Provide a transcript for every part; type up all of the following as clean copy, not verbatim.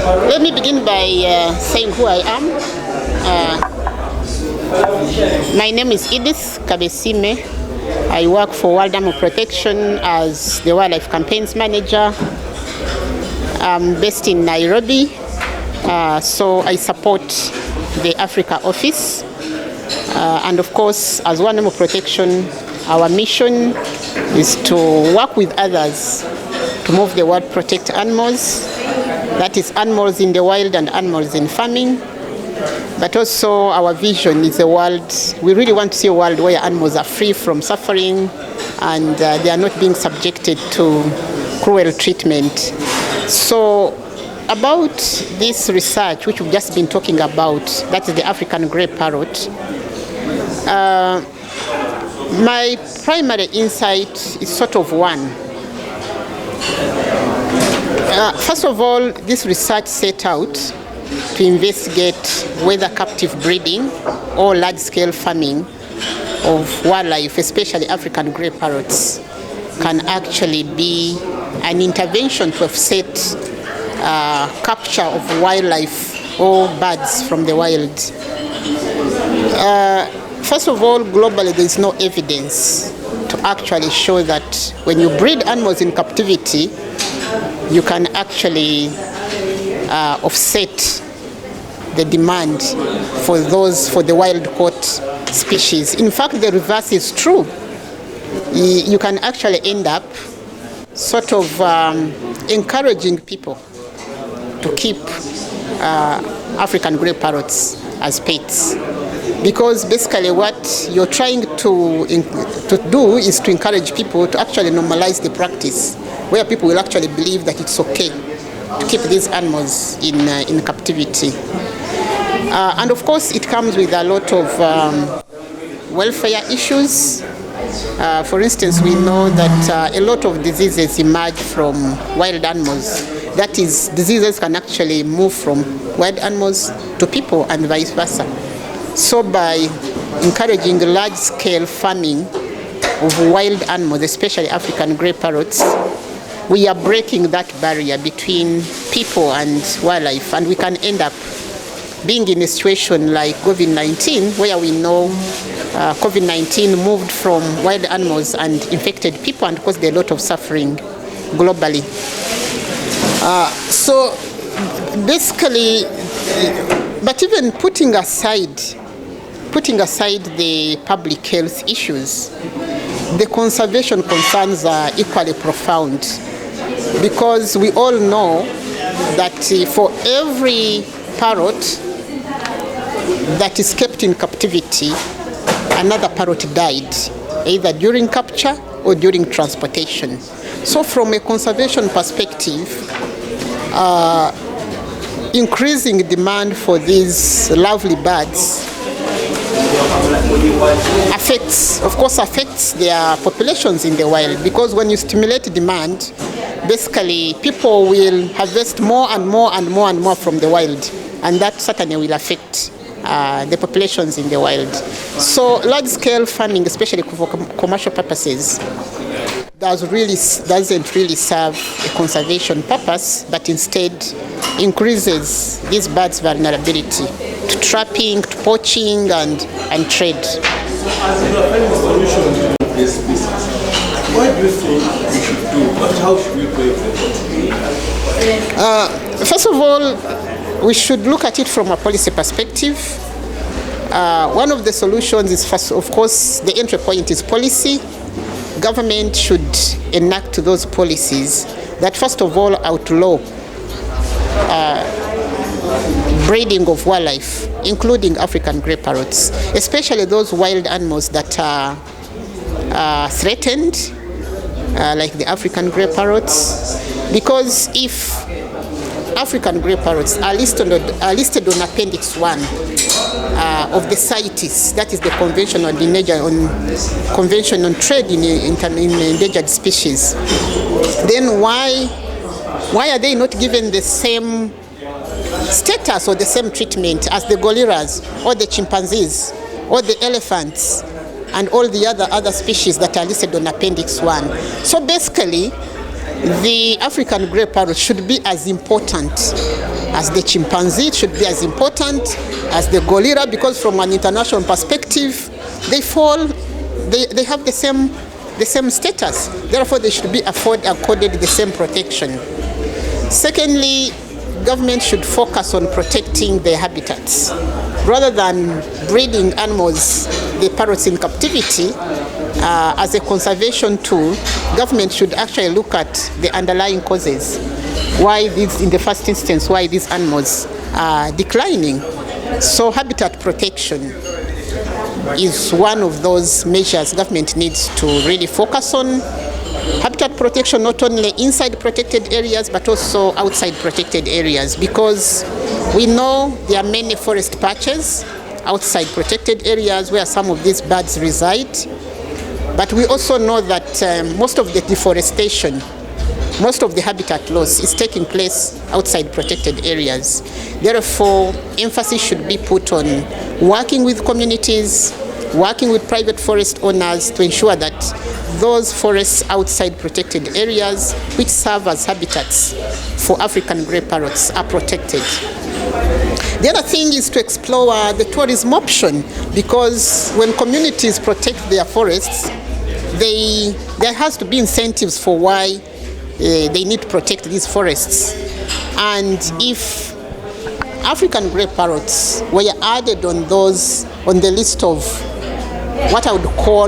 Let me begin by saying who I am. My name is Edith Kabesime. I work for World Animal Protection as the Wildlife Campaigns Manager. I'm based in Nairobi, so I support the Africa office. And of course, as World Animal Protection, our mission is to work with others to move the world, protect animals. That is animals in the wild and animals in farming. But also our vision is a world, we really want to see a world where animals are free from suffering and they are not being subjected to cruel treatment. So about this research, which we've just been talking about, that is the African grey parrot, my primary insight is sort of one. First of all, this research set out to investigate whether captive breeding or large-scale farming of wildlife, especially African grey parrots, can actually be an intervention to offset capture of wildlife or birds from the wild. First of all, globally, there is no evidence to actually show that when you breed animals in captivity, you can actually offset the demand for the wild-caught species. In fact, the reverse is true. You can actually end up sort of encouraging people to keep African grey parrots as pets. Because basically what you're trying to do is to encourage people to actually normalize the practice, where people will actually believe that it's okay to keep these animals in captivity. And of course, it comes with a lot of welfare issues. For instance, we know that a lot of diseases emerge from wild animals. That is, diseases can actually move from wild animals to people and vice versa. So by encouraging large-scale farming of wild animals, especially African grey parrots, we are breaking that barrier between people and wildlife, and we can end up being in a situation like COVID-19, where we know COVID-19 moved from wild animals and infected people and caused a lot of suffering globally. So basically, but even putting aside the public health issues, the conservation concerns are equally profound, because we all know that for every parrot that is kept in captivity, another parrot died, either during capture or during transportation. So from a conservation perspective, increasing demand for these lovely birds affects their populations in the wild, because when you stimulate demand, basically people will harvest more and more and more and more from the wild, and that certainly will affect the populations in the wild. So large-scale farming, especially for commercial purposes, doesn't really serve a conservation purpose, but instead increases these birds' vulnerability to trapping, to poaching, and trade. As you are finding a solution to this business, what do you think we should do, but how should we go about it? First of all, we should look at it from a policy perspective. One of the solutions is, first, of course, the entry point is policy. Government should enact those policies that, first of all, outlaw breeding of wildlife, including African grey parrots, especially those wild animals that are threatened, like the African grey parrots. Because if African grey parrots are listed on Appendix 1 of the CITES, that is the Convention on Trade in Endangered Species, then why are they not given the same status or the same treatment as the gorillas or the chimpanzees or the elephants and all the other species that are listed on Appendix 1? So basically, the African grey parrot should be as important as the chimpanzee, it should be as important as the gorilla, because from an international perspective, they have the same status. Therefore, they should be accorded the same protection. Secondly, government should focus on protecting their habitats. Rather than breeding animals, the parrots in captivity, as a conservation tool, government should actually look at the underlying causes. In the first instance, why these animals are declining. So habitat protection is one of those measures government needs to really focus on. Habitat protection not only inside protected areas but also outside protected areas, because we know there are many forest patches outside protected areas where some of these birds reside. But we also know that most of the deforestation, most of the habitat loss is taking place outside protected areas. Therefore, emphasis should be put on working with communities, working with private forest owners to ensure that those forests outside protected areas, which serve as habitats for African grey parrots, are protected. The other thing is to explore the tourism option, because when communities protect their forests, there has to be incentives for why they need to protect these forests. And if African grey parrots were added on the list of what I would call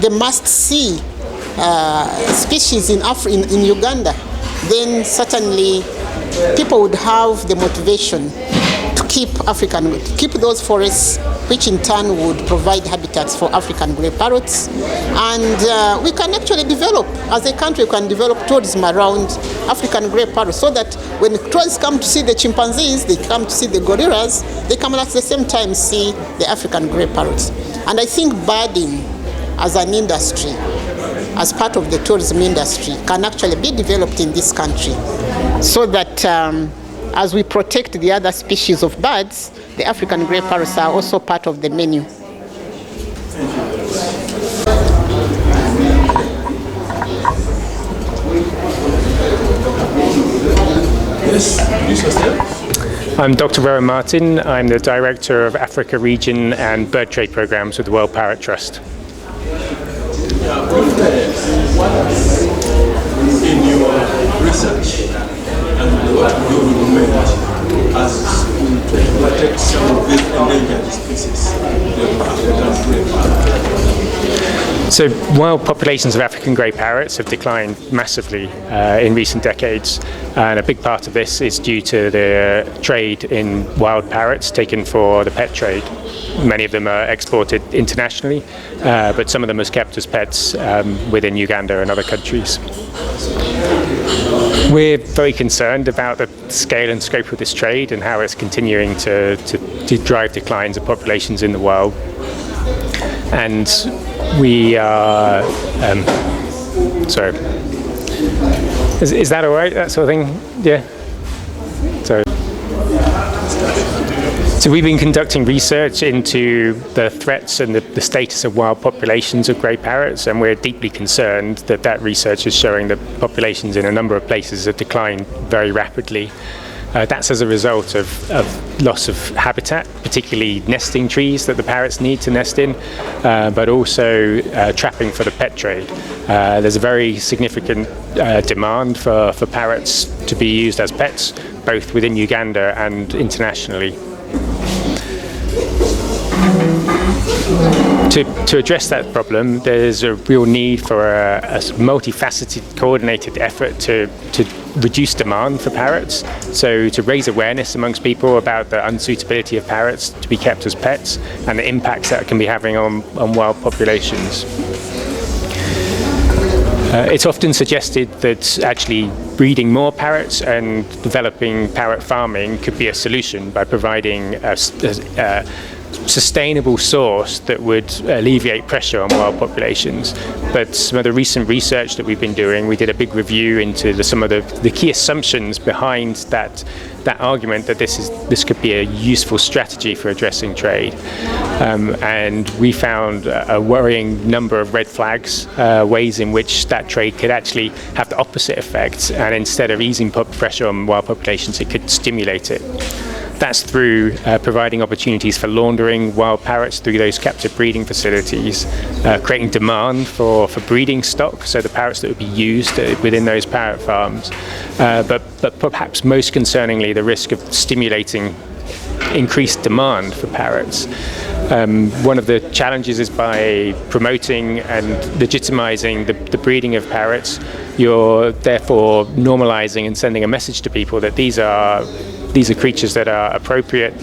the must-see species in Uganda, then certainly people would have the motivation to keep those forests, which in turn would provide habitats for African grey parrots. And we can actually develop, as a country, we can develop tourism around African grey parrots, so that when tourists come to see the chimpanzees, they come to see the gorillas, they come at the same time see the African grey parrots. And I think birding as an industry, as part of the tourism industry, can actually be developed in this country, so that as we protect the other species of birds, the African grey parrots are also part of the menu. Yes, introduce yourself. I'm Dr. Rowan Martin. I'm the Director of Africa Region and Bird Trade Programs with the World Parrot Trust. What's in your research and what you recommend as to protect some of these endangered species, the African grey parrot? So wild populations of African grey parrots have declined massively in recent decades, and a big part of this is due to the trade in wild parrots taken for the pet trade. Many of them are exported internationally, but some of them are kept as pets within Uganda and other countries. We're very concerned about the scale and scope of this trade and how it's continuing to drive declines of populations in the wild. And we are, sorry, is that all right, that sort of thing? Yeah? So we've been conducting research into the threats and the status of wild populations of grey parrots, and we're deeply concerned that research is showing that populations in a number of places have declined very rapidly. That's as a result of loss of habitat, particularly nesting trees that the parrots need to nest in, but also trapping for the pet trade. There's a very significant demand for parrots to be used as pets, both within Uganda and internationally. To address that problem, there's a real need for a multifaceted, coordinated effort to reduce demand for parrots. So to raise awareness amongst people about the unsuitability of parrots to be kept as pets and the impacts that it can be having on wild populations. It's often suggested that actually breeding more parrots and developing parrot farming could be a solution by providing sustainable source that would alleviate pressure on wild populations. But some of the recent research that we've been doing, we did a big review into some of the key assumptions behind that argument that this could be a useful strategy for addressing trade. And we found a worrying number of red flags, ways in which that trade could actually have the opposite effect, and instead of easing pressure on wild populations, it could stimulate it. That's through providing opportunities for laundering wild parrots through those captive breeding facilities, creating demand for breeding stock, so the parrots that would be used within those parrot farms, but perhaps most concerningly, the risk of stimulating increased demand for parrots. One of the challenges is by promoting and legitimizing the breeding of parrots, you're therefore normalizing and sending a message to people that these are creatures that are appropriate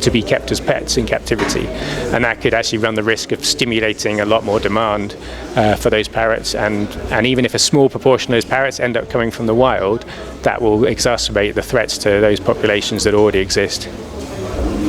to be kept as pets in captivity, and that could actually run the risk of stimulating a lot more demand for those parrots, and even if a small proportion of those parrots end up coming from the wild, that will exacerbate the threats to those populations that already exist.